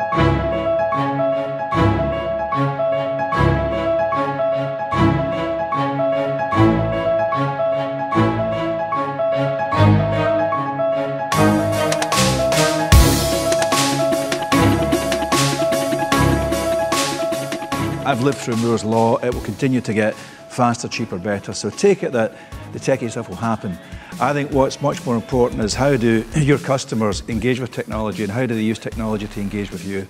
I've lived through Moore's Law. It will continue to get faster, cheaper, better. So take it that the techie stuff will happen. I think what's much more important is how do your customers engage with technology and how do they use technology to engage with you.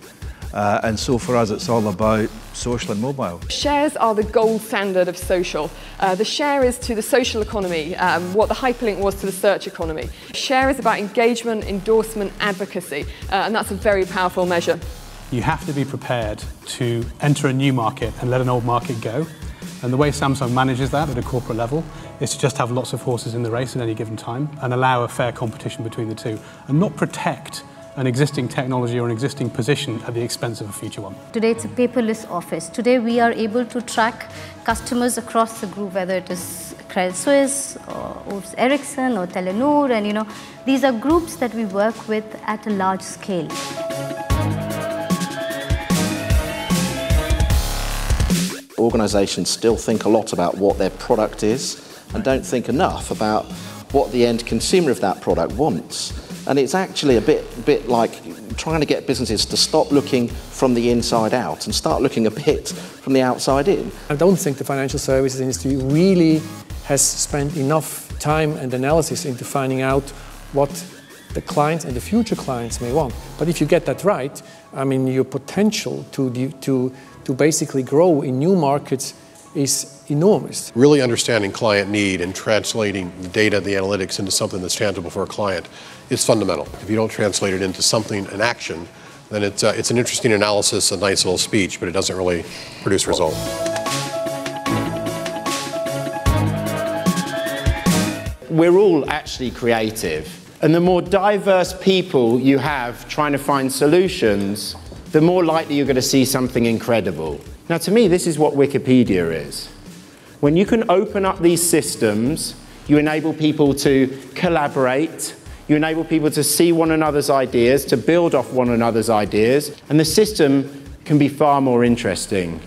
And so for us, it's all about social and mobile. Shares are the gold standard of social. The share is to the social economy what the hyperlink was to the search economy. Share is about engagement, endorsement, advocacy, and that's a very powerful measure. You have to be prepared to enter a new market and let an old market go. And the way Samsung manages that at a corporate level is to just have lots of horses in the race at any given time and allow a fair competition between the two and not protect an existing technology or an existing position at the expense of a future one. Today it's a paperless office. Today we are able to track customers across the group, whether it is Suisse or Ericsson or Telenor, and these are groups that we work with at a large scale. Organisations still think a lot about what their product is and don't think enough about what the end consumer of that product wants. And it's actually a bit like trying to get businesses to stop looking from the inside out and start looking a bit from the outside in. I don't think the financial services industry really has spent enough time and analysis into finding out what the clients and the future clients may want. But if you get that right, I mean, your potential to basically grow in new markets is enormous. Really understanding client need and translating the data, the analytics into something that's tangible for a client is fundamental. If you don't translate it into something, an action, then it's an interesting analysis, a nice little speech, but it doesn't really produce results. We're all actually creative. And the more diverse people you have trying to find solutions, the more likely you're going to see something incredible. Now, to me, this is what Wikipedia is. When you can open up these systems, you enable people to collaborate, you enable people to see one another's ideas, to build off one another's ideas, and the system can be far more interesting.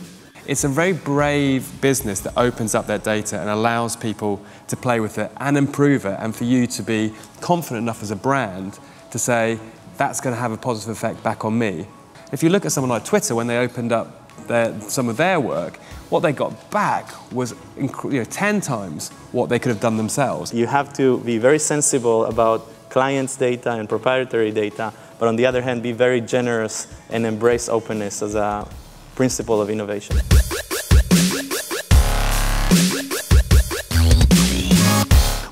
It's a very brave business that opens up their data and allows people to play with it and improve it, and for you to be confident enough as a brand to say, that's going to have a positive effect back on me. If you look at someone like Twitter, when they opened up some of their work, what they got back was 10 times what they could have done themselves. You have to be very sensible about clients' data and proprietary data, but on the other hand, be very generous and embrace openness as a principle of innovation.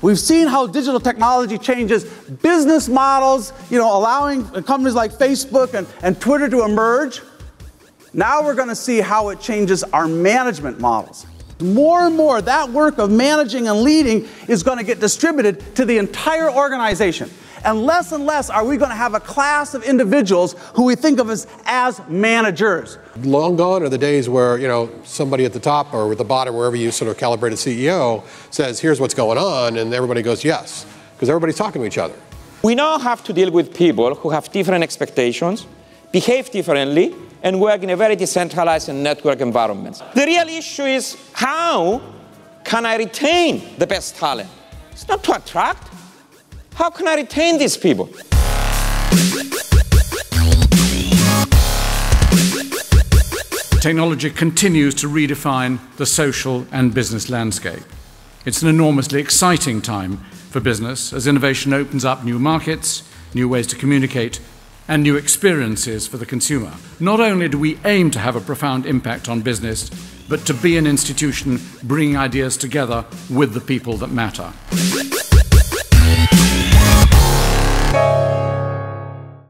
We've seen how digital technology changes business models, allowing companies like Facebook and Twitter to emerge. Now we're going to see how it changes our management models. More and more, that work of managing and leading is going to get distributed to the entire organization. And less are we going to have a class of individuals who we think of as managers. Long gone are the days where, somebody at the top or at the bottom, wherever you sort of calibrate a CEO, says, here's what's going on, and everybody goes, yes, because everybody's talking to each other. We now have to deal with people who have different expectations, behave differently, and work in a very decentralized and network environment. The real issue is, how can I retain the best talent? It's not to attract. How can I retain these people? Technology continues to redefine the social and business landscape. It's an enormously exciting time for business as innovation opens up new markets, new ways to communicate, and new experiences for the consumer. Not only do we aim to have a profound impact on business, but to be an institution bringing ideas together with the people that matter.